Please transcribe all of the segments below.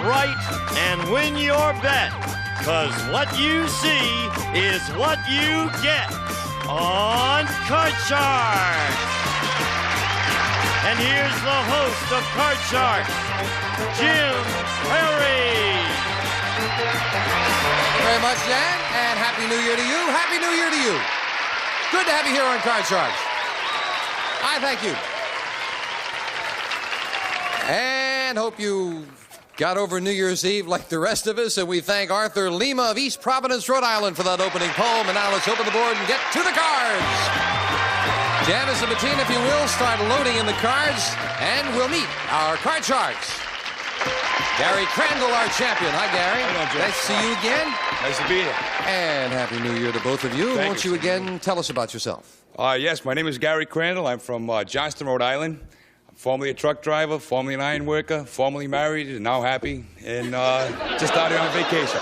right and win your bet. Because what you see is what you get on Card Shark. And here's the host of Card Shark, Jim Perry. Thank you very much, Dan, and Happy New Year to you. Happy New Year to you. Good to have you here on Card Sharks. I thank you. And hope you got over New Year's Eve like the rest of us, and we thank Arthur Lima of East Providence, Rhode Island for that opening poem. And now let's open the board and get to the cards. Janice and Bettina, if you will, start loading in the cards, and we'll meet our Card Sharks. Gary Crandall, our champion. Hi, Gary. Hello, nice to see you again. Nice to be here. And Happy New Year to both of you. Won't you again tell us about yourself? Yes, my name is Gary Crandall. I'm from Johnston, Rhode Island. I'm formerly a truck driver, formerly an iron worker, formerly married, and now happy, and just out here on vacation.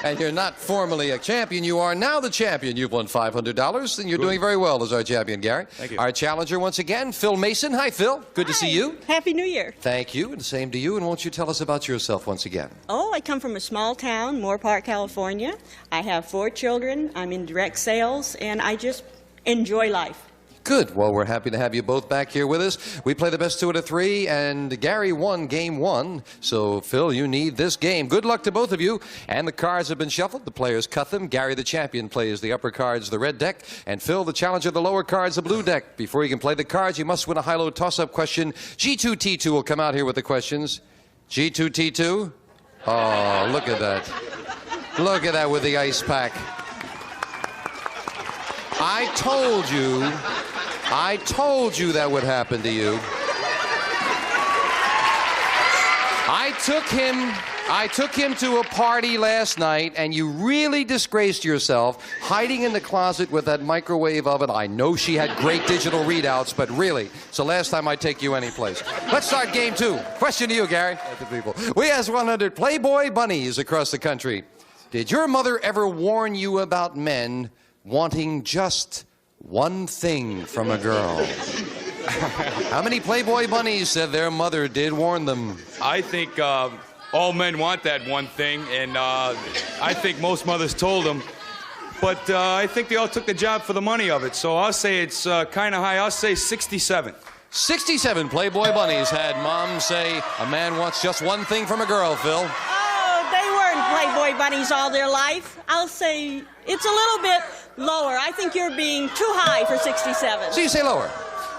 And you're not formally a champion. You are now the champion. You've won $500, and you're doing very well as our champion, Gary. Thank you. Our challenger once again, Phil Mason. Hi, Phil. Good to see you. Happy New Year. Thank you, and the same to you. And won't you tell us about yourself once again? Oh, I come from a small town, Moore Park, California. I have 4 children. I'm in direct sales, and I just enjoy life. Good. Well, we're happy to have you both back here with us. We play the best 2 out of 3, and Gary won game 1. So, Phil, you need this game. Good luck to both of you. And the cards have been shuffled. The players cut them. Gary, the champion, plays the upper cards, the red deck, and Phil, the challenger, the lower cards, the blue deck. Before you can play the cards, you must win a high-low toss-up question. G2T2 will come out here with the questions. G2T2? Oh, look at that. Look at that with the ice pack. I told you that would happen to you. I took him to a party last night, and you really disgraced yourself hiding in the closet with that microwave oven. I know she had great digital readouts, but really, it's the last time I take you anyplace. Let's start game 2. Question to you, Gary. We asked 100 Playboy bunnies across the country. Did your mother ever warn you about men wanting just one thing from a girl? How many Playboy bunnies said their mother did warn them? I think all men want that one thing, and I think most mothers told them. But I think they all took the job for the money of it, so I'll say it's kind of high. I'll say 67. 67 Playboy bunnies had mom say a man wants just one thing from a girl, Phil. Oh, they weren't Playboy bunnies all their life. I'll say it's a little bit lower. I think you're being too high for 67. So you say lower.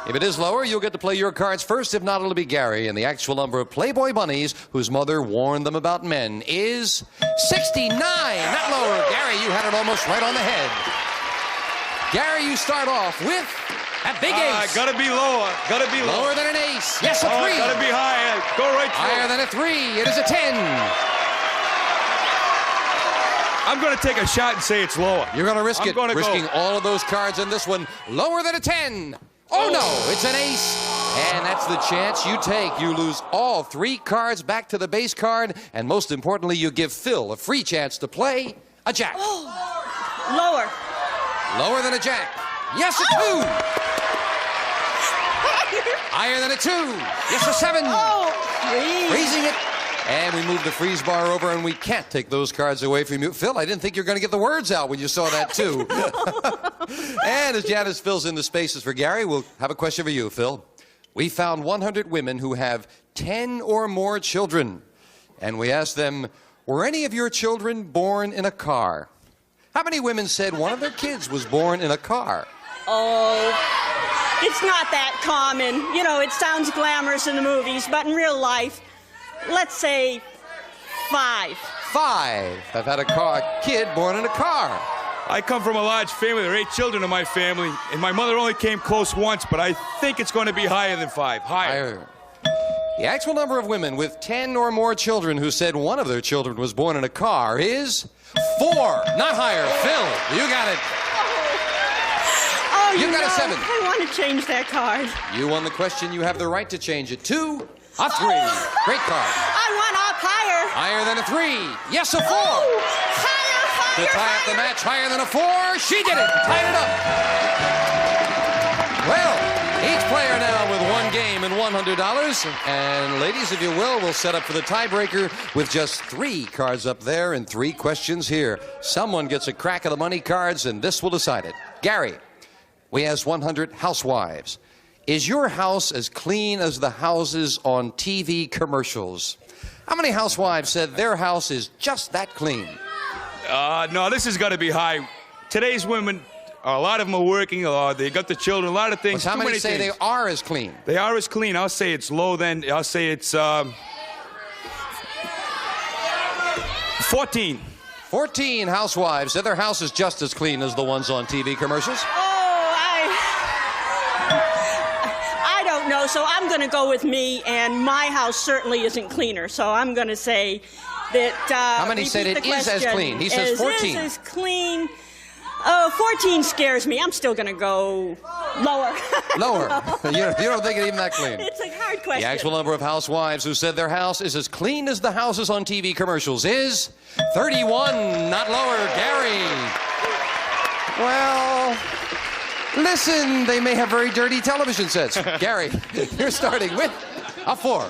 If it is lower, you'll get to play your cards first. If not, it'll be Gary. And the actual number of Playboy bunnies whose mother warned them about men is 69. Not lower. Gary, you had it almost right on the head. Gary, you start off with a big ace. Gotta be lower. Gotta be lower. Lower than an ace. Yes, a 3. Gotta be higher. Go right through. Higher than a 3. It is a 10. I'm going to take a shot and say it's lower. You're going to risk it, risking all of those cards in this one. Lower than a 10. Oh, no, it's an ace. And that's the chance you take. You lose all 3 cards back to the base card. And most importantly, you give Phil a free chance to play a jack. Oh. Lower. Lower than a jack. Yes, a 2. Higher than a 2. Yes, a 7. Oh, Freezing it. And we move the freeze bar over, and we can't take those cards away from you. Phil, I didn't think you were going to get the words out when you saw that, too. And as Janice fills in the spaces for Gary, we'll have a question for you, Phil. We found 100 women who have 10 or more children. And we asked them, were any of your children born in a car? How many women said one of their kids was born in a car? Oh, it's not that common. You know, it sounds glamorous in the movies, but in real life, let's say 5. 5. I've had a kid born in a car. I come from a large family. There are 8 children in my family, and my mother only came close once, but I think it's going to be higher than 5. Higher. The actual number of women with 10 or more children who said one of their children was born in a car is 4. Not higher. Phil, you got it. Oh, you got a 7. I want to change that card. You won the question. You have the right to change it. 2, a 3. Great card. I want up higher. Higher than a 3. Yes, a 4. Oh, To tie up the match, higher than a 4. She did it. Tied it up. Well, Each player now with one game and $100. And ladies, if you will, we'll set up for the tiebreaker with just 3 cards up there and 3 questions here. Someone gets a crack of the money cards, and this will decide it. Gary, we asked 100 housewives. Is your house as clean as the houses on TV commercials? How many housewives said their house is just that clean? No, this has got to be high. Today's women, a lot of them are working, they got the children, a lot of things. But how many say they are as clean? They are as clean. I'll say it's low then. I'll say it's 14. 14 housewives said their house is just as clean as the ones on TV commercials. I don't know, so I'm going to go with me, and my house certainly isn't cleaner, so I'm going to say that... How many said it is as clean? He says 14. Is as clean. Oh, 14 scares me. I'm still going to go lower. Lower. You don't think it even that clean? It's a hard question. The actual number of housewives who said their house is as clean as the houses on TV commercials is 31, not lower. Gary. Well, listen, they may have very dirty television sets. Gary, you're starting with a 4.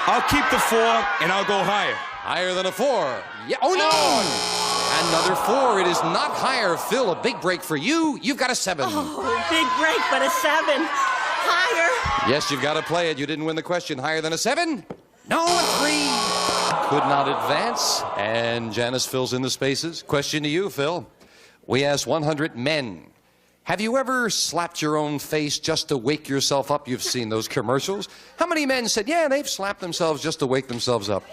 I'll keep the 4, and I'll go higher. Higher than a 4. Yeah. Oh, no! Another 4. It is not higher. Phil, a big break for you. You've got a 7. Oh, big break, but a 7. Higher. Yes, you've got to play it. You didn't win the question. Higher than a 7? No, a 3. Could not advance. And Janice fills in the spaces. Question to you, Phil. We asked 100 men. Have you ever slapped your own face just to wake yourself up? You've seen those commercials. How many men said, yeah, they've slapped themselves just to wake themselves up?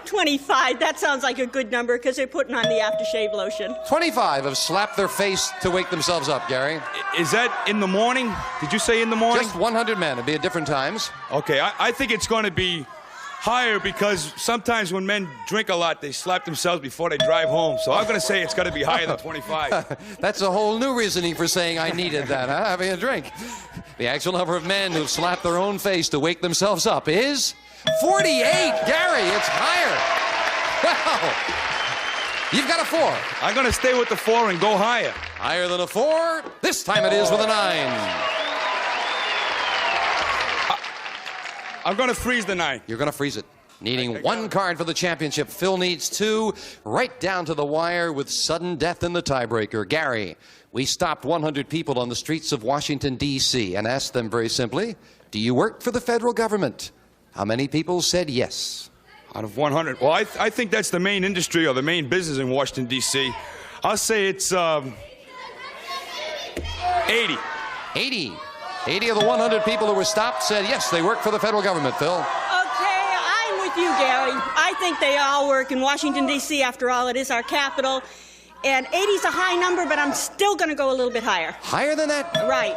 25. That sounds like a good number because they're putting on the aftershave lotion. 25 have slapped their face to wake themselves up, Gary. Is that in the morning? Did you say in the morning? Just 100 men. It'd be at different times. Okay, I think it's going to be higher because sometimes when men drink a lot, they slap themselves before they drive home. So I'm going to say it's got to be higher than 25. That's a whole new reasoning for saying I needed that, huh? Having a drink. The actual number of men who've slapped their own face to wake themselves up is 48. Gary, it's higher. Wow. You've got a 4. I'm going to stay with the 4 and go higher. Higher than a 4. This time it is with a 9. I'm going to freeze the 9. You're going to freeze it. Needing 1 card for the championship. Phil needs 2. Right down to the wire with sudden death in the tiebreaker. Gary, we stopped 100 people on the streets of Washington, D.C. and asked them very simply, do you work for the federal government? How many people said yes? Out of 100. Well, I think that's the main industry or the main business in Washington, D.C. I'll say it's 80. 80. 80 of the 100 people who were stopped said yes, they work for the federal government, Phil. Okay, I'm with you, Gary. I think they all work in Washington, D.C. After all, it is our capital. And 80's a high number, but I'm still going to go a little bit higher. Higher than that? Right.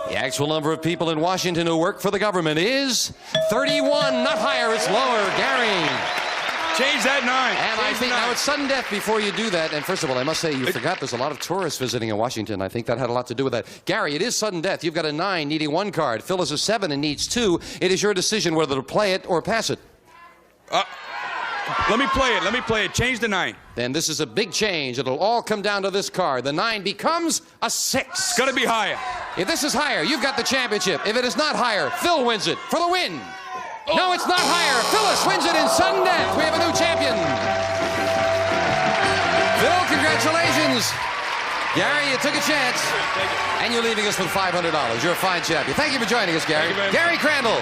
The actual number of people in Washington who work for the government is 31, not higher, it's lower. Gary. Change that 9. And I think now it's sudden death before you do that. And first of all, I must say, you forgot there's a lot of tourists visiting in Washington. I think that had a lot to do with that. Gary, it is sudden death. You've got a 9 needing 1 card. Phil is a 7 and needs 2. It is your decision whether to play it or pass it. Let me play it. Let me play it. Change the 9. Then this is a big change. It'll all come down to this card. The 9 becomes a 6. It's got to be higher. If this is higher, you've got the championship. If it is not higher, Phil wins it for the win. No, it's not higher. Phyllis wins it in sudden death. We have a new champion. Phil, congratulations. Gary, you took a chance. And you're leaving us with $500. You're a fine champion. Thank you for joining us, Gary. Gary Crandall.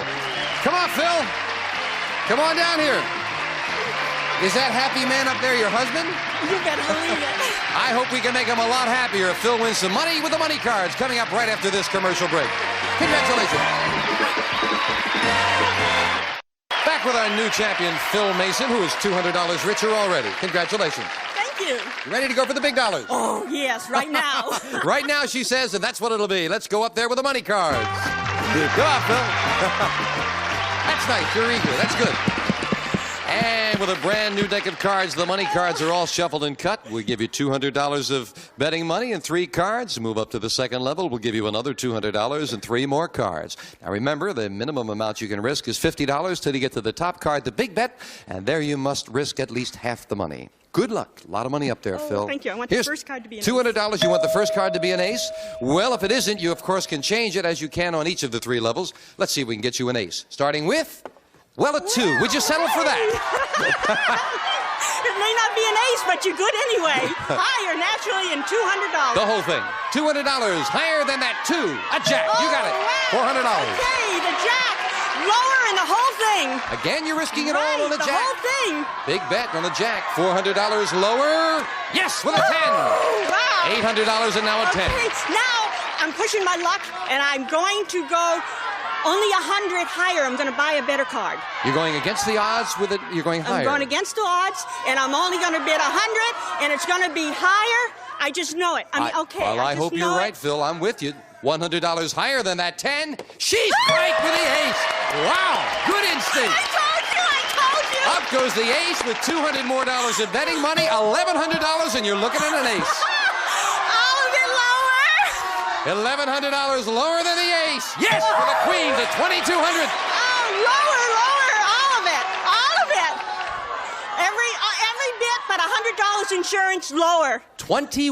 Come on, Phil. Come on down here. Is that happy man up there your husband? You better believe it. I hope we can make him a lot happier if Phil wins some money with the money cards coming up right after this commercial break. Congratulations. Back with our new champion, Phil Mason, who is $200 richer already. Congratulations. Thank you. You ready to go for the big dollars? Oh, yes, right now. Right now, she says, and that's what it'll be. Let's go up there with the money cards. Go on, Phil. That's nice. You're eager. That's good. And with a brand new deck of cards, the money cards are all shuffled and cut. We give you $200 of betting money and 3 cards. Move up to the second level. We'll give you another $200 and 3 more cards. Now remember, the minimum amount you can risk is $50 till you get to the top card, the big bet, and there you must risk at least half the money. Good luck. A lot of money up there, Phil. Thank you. I want the first card to be an ace. $200. You want the first card to be an ace? Well, if it isn't, you, of course, can change it as you can on each of the 3 levels. Let's see if we can get you an ace. Starting with, well, a 2. Would you settle for that? It may not be an ace, but you're good anyway. Higher, naturally, and $200. The whole thing. $200. Higher than that 2. A jack. You got it. $400. Okay, the jack. Lower in the whole thing. Again, you're risking it all on a the jack. whole thing. Big bet on a jack. $400 lower. Yes, with a 10. Wow. $800 and now a 10. Okay, now I'm pushing my luck, and I'm going to go only 100 higher. I'm going to buy a better card. You're going against the odds with it? You're going higher? I'm going against the odds, and I'm only going to bid 100, and it's going to be higher. I just know it. I mean, okay. Well, I hope you're right, Phil. I'm with you. $100 higher than that 10. She's right with the ace. Wow, good instinct. I told you. Up goes the ace with $200 more in betting money, $1,100, and you're looking at an ace. All of it lower. $1,100 lower than the ace. Yes, for the queen to $2,200. Oh, lower, all of it. Every bit, but $100 insurance lower. $2,100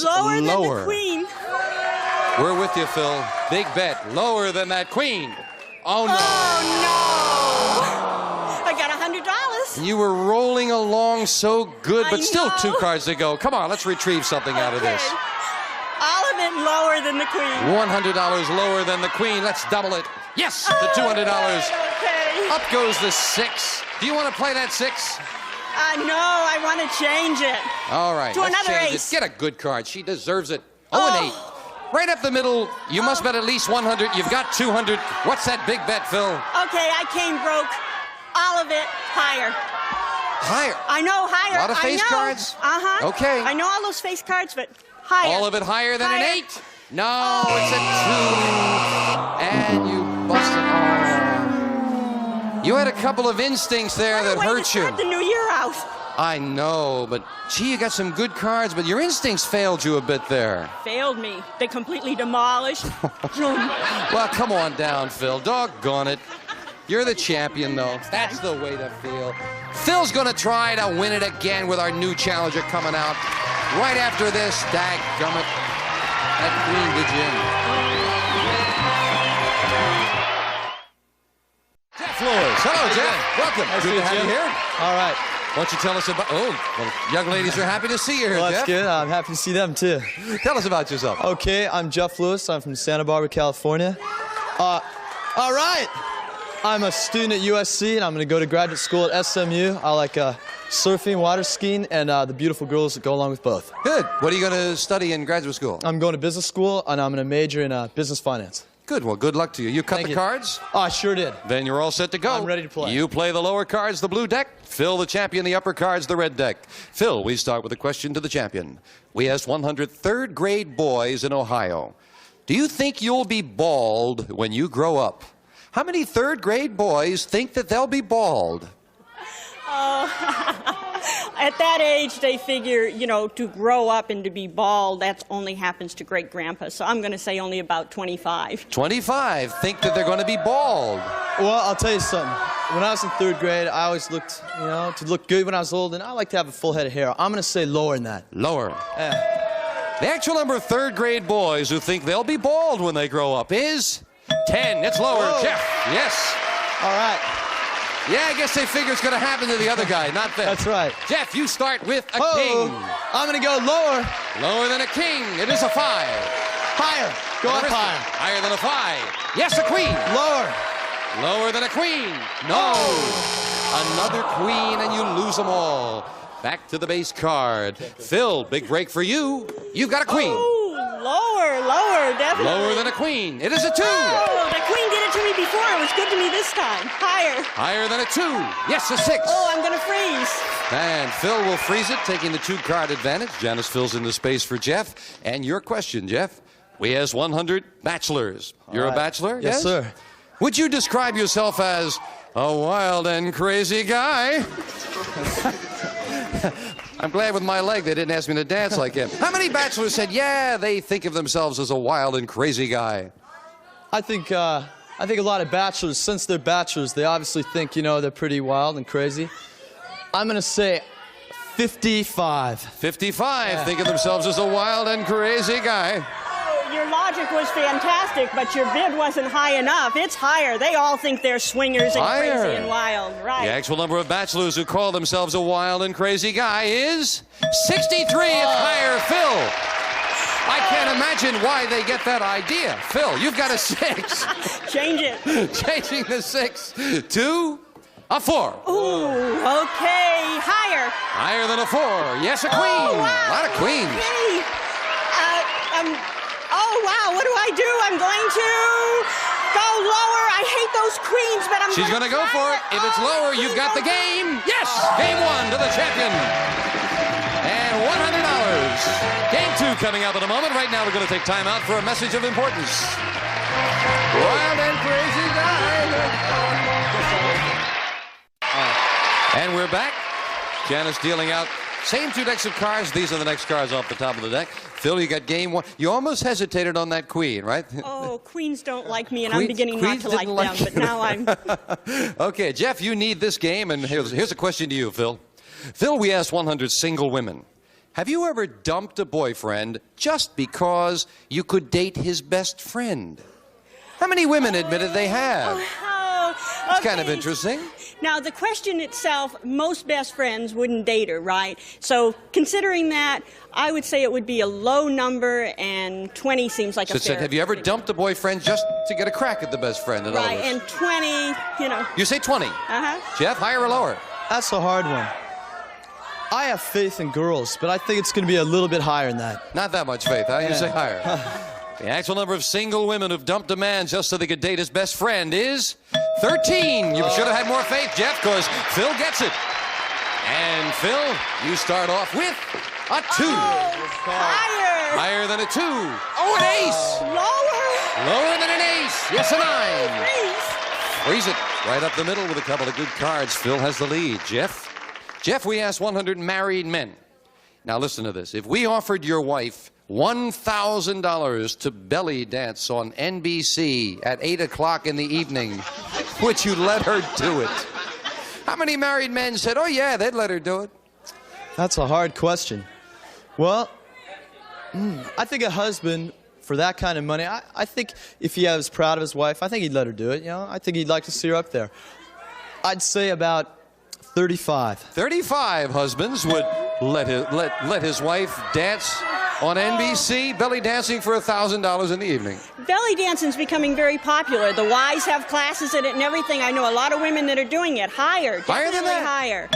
Lower than the queen. We're with you, Phil. Big bet. Lower than that queen. Oh, no. Oh, no. I got $100. You were rolling along so good, but I still know. 2 cards to go. Come on, let's retrieve something out of this. All of it lower than the queen. $100 lower than the queen. Let's double it. Yes, the $200. Okay. Up goes the 6. Do you want to play that 6? No, I want to change it. All right, To let's another change ace. it. Get a good card. She deserves it. Oh, an 8. Right up the middle. You must bet at least 100. You've got 200. What's that big bet, Phil? Okay, I came broke. All of it higher. Higher. I know higher. A lot of face cards? Uh-huh. Okay. I know all those face cards, but higher. All of it higher than an 8? No, it's a 2. And you busted. Oh. You had a couple of instincts there that hurt you. Start the new year out. I know, but gee, you got some good cards, but your instincts failed you a bit there. Failed me. They completely demolished. Well, come on down, Phil. Doggone it. You're the champion, though. That's the way to feel. Phil's going to try to win it again with our new challenger coming out right after this. Dadgummit. That queen did you in. Jeff Lewis. Hello, Jeff. Welcome. Nice Good to have you here. All right. Why don't you tell us about... Oh, well, young ladies are happy to see you here, Well, Jeff. that's good. I'm happy to see them, too. Tell us about yourself. Okay, I'm Jeff Lewis. I'm from Santa Barbara, California. All right. I'm a student at USC, and I'm going to go to graduate school at SMU. I like surfing, water skiing, and the beautiful girls that go along with both. Good. What are you going to study in graduate school? I'm going to business school, and I'm going to major in business finance. Good. Well, good luck to you. You cut Thank the you. cards? Oh, I sure did. Then you're all set to go. I'm ready to play. You play the lower cards, the blue deck. Phil, the champion, the upper cards, the red deck. Phil, we start with a question to the champion. We asked 100 third-grade boys in Ohio. Do you think you'll be bald when you grow up? How many third-grade boys think that they'll be bald? At that age, they figure, you know, to grow up and to be bald, that only happens to great-grandpa. So I'm going to say only about 25. 25 think that they're going to be bald. Well, I'll tell you something. When I was in 3rd grade, I always looked, you know, to look good when I was old, and I like to have a full head of hair. I'm going to say lower than that. Lower. Yeah. The actual number of third-grade boys who think they'll be bald when they grow up is 10. It's lower. Whoa. Jeff, yes. All right. Yeah, I guess they figure it's going to happen to the other guy, not them. That's right. Jeff, you start with a Oh, king. I'm going to go lower. Lower than a king. It is a 5. Higher. Go up higher. Higher than a 5. Yes, a queen. Lower. Lower than a queen. No. Another queen, and you lose them all. Back to the base card. Phil, big break for you. You've got a queen. Oh, lower, definitely. Lower than a queen. It is a 2. Oh, the queen did it to me before. It was good to me this time. Higher. Higher than a 2. Yes, a 6. Oh, I'm going to freeze. And Phil will freeze it, taking the 2-card advantage. Janice fills in the space for Jeff. And your question, Jeff. We asked 100 bachelors. You're a bachelor? Yes, sir. Would you describe yourself as a wild and crazy guy? I'm glad with my leg they didn't ask me to dance like him. How many bachelors said, yeah, they think of themselves as a wild and crazy guy? I think a lot of bachelors, since they're bachelors, they obviously think, you know, they're pretty wild and crazy. I'm going to say 55. 55, thinking themselves as a wild and crazy guy. Your logic was fantastic, but your bid wasn't high enough. It's higher. They all think they're swingers and Higher. crazy and wild, right? The actual number of bachelors who call themselves a wild and crazy guy is 63. It's higher. Phil, I can't imagine why they get that idea. Phil, you've got a 6. Change it. Changing the 6 to a 4. Ooh, okay, higher. Higher than a 4. Yes, a queen. Oh, wow. A lot of queens. Okay. Oh, wow, what do I do? I'm going to go lower. I hate those queens, but She's going to go for it. If it's lower, you've got the game. Yes, game 1 to the champion. And $100. Game 2 coming up in a moment. Right now, we're going to take time out for a message of importance. Wild and crazy guy. And we're back. Janice dealing out same 2 decks of cards. These are the next cards off the top of the deck. Phil, you got game 1. You almost hesitated on that queen, right? Oh, queens don't like me, and Queens- I'm beginning not queens to like didn't them, like but you. now I'm... Okay, Jeff, you need this game, and here's a question to you, Phil. Phil, we asked 100 single women, have you ever dumped a boyfriend just because you could date his best friend? How many women admitted they have? Oh, It's kind of okay. interesting. Now, the question itself, most best friends wouldn't date her, right? So, considering that, I would say it would be a low number, and 20 seems like So a it said, fair... have you ever dumped a boyfriend just to get a crack at the best friend? In other Right, words. and 20, you know... You say 20. Uh-huh. Jeff, higher or lower? That's a hard one. I have faith in girls, but I think it's going to be a little bit higher than that. Not that much faith, huh? You say higher. The actual number of single women who've dumped a man just so they could date his best friend is 13. You should have had more faith, Jeff, because Phil gets it. And Phil, you start off with a 2. Higher! Higher than a 2. Oh, an ace! Lower! Lower than an ace. Yes, a 9. Please! Freeze it. Right up the middle with a couple of good cards. Phil has the lead. Jeff, we asked 100 married men. Now listen to this. If we offered your wife $1,000 to belly dance on NBC at 8 o'clock in the evening, would you let her do it? How many married men said, oh yeah, they'd let her do it? That's a hard question. Well, I think a husband, for that kind of money, I think if he was proud of his wife, I think he'd let her do it. You know, I think he'd like to see her up there. I'd say about 35. 35 husbands would let his wife dance on NBC, belly dancing for $1,000 in the evening. Belly dancing's becoming very popular. The Ys have classes in it and everything. I know a lot of women that are doing it. Higher. Higher than definitely that? higher.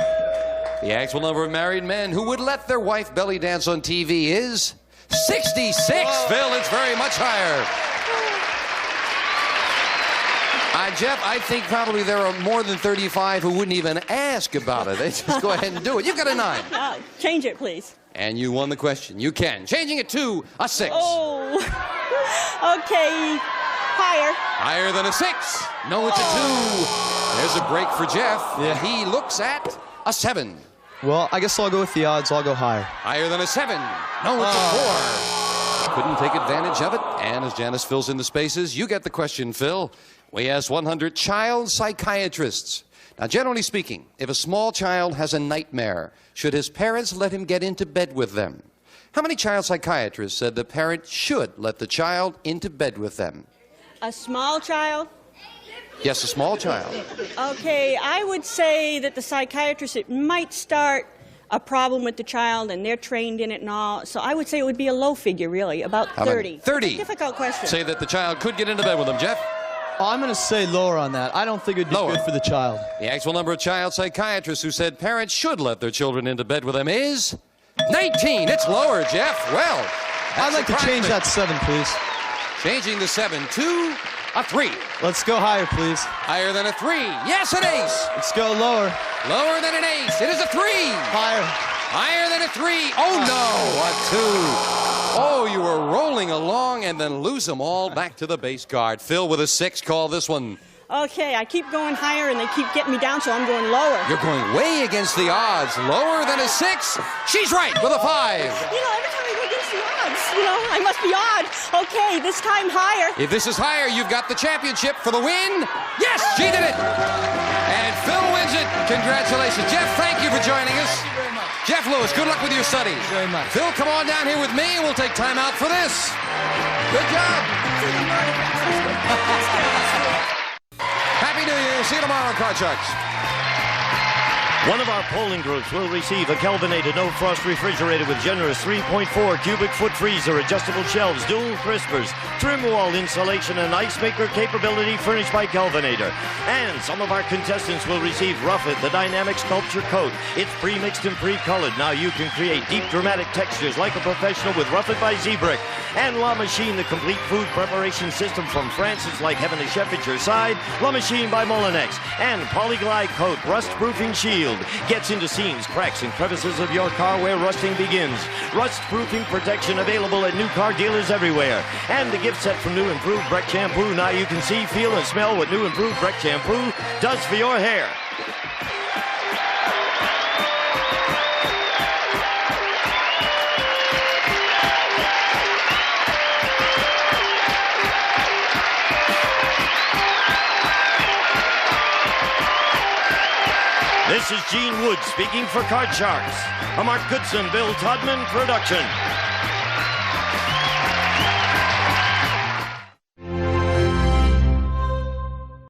The actual number of married men who would let their wife belly dance on TV is 66. Phil, it's very much higher. Jeff, I think probably there are more than 35 who wouldn't even ask about it. They just go ahead and do it. You've got a 9. Change it, please. And you won the question. You can. Changing it to a 6. Oh. Okay. Higher. Higher than a 6. No, it's a 2. There's a break for Jeff. Yeah. And he looks at a 7. Well, I guess I'll go with the odds. I'll go higher. Higher than a 7. No, it's a 4. Couldn't take advantage of it. And as Janice fills in the spaces, you get the question, Phil. We asked 100 child psychiatrists. Now, generally speaking, if a small child has a nightmare, should his parents let him get into bed with them? How many child psychiatrists said the parent should let the child into bed with them? A small child? Yes, a small child. Okay, I would say that the psychiatrist, it might start a problem with the child, and they're trained in it and all. So I would say it would be a low figure, really, about How many? 30. 30. It's a difficult question. Say that the child could get into bed with them, Jeff. Oh, I'm going to say lower on that. I don't think it'd be Lower. good for the child. The actual number of child psychiatrists who said parents should let their children into bed with them is 19. It's lower, Jeff. Well, I'd like to change that 7, please. Changing the 7 to a 3. Let's go higher, please. Higher than a 3. Yes, an ace. Let's go lower. Lower than an ace. It is a 3. Higher. Higher than a 3. Oh, no, a 2. Oh, you were rolling along and then lose them all back to the base card. Phil with a 6. Call this one. Okay, I keep going higher, and they keep getting me down, so I'm going lower. You're going way against the odds. Lower than a 6. She's right with a 5. You know, every time I go against the odds, you know, I must be odd. Okay, this time higher. If this is higher, you've got the championship for the win. Yes, she did it. And Phil wins it. Congratulations. Jeff, thank you for joining us. Jeff Lewis, good luck with your studies. Very much. Phil, come on down here with me and we'll take time out for this. Good job. Happy New Year. See you tomorrow on Card Sharks. One of our polling groups will receive a Kelvinated No Frost refrigerator with generous 3.4 cubic foot freezer, adjustable shelves, dual crispers, trim wall insulation, and ice maker capability furnished by Kelvinator. And some of our contestants will receive Rough It, the dynamic sculpture coat. It's pre-mixed and pre-colored. Now you can create deep dramatic textures like a professional with Rough It by Z-Brick. And La Machine, the complete food preparation system from France. It's like having a chef at your side. La Machine by Molinex. And Polyglide coat, rust-proofing shield. Gets into seams, cracks, and crevices of your car where rusting begins. Rust-proofing protection available at new car dealers everywhere. And the gift set from New Improved Breck Shampoo. Now you can see, feel, and smell what New Improved Breck Shampoo does for your hair. This is Gene Wood speaking for Card Sharks, a Mark Goodson-Bill Todman production.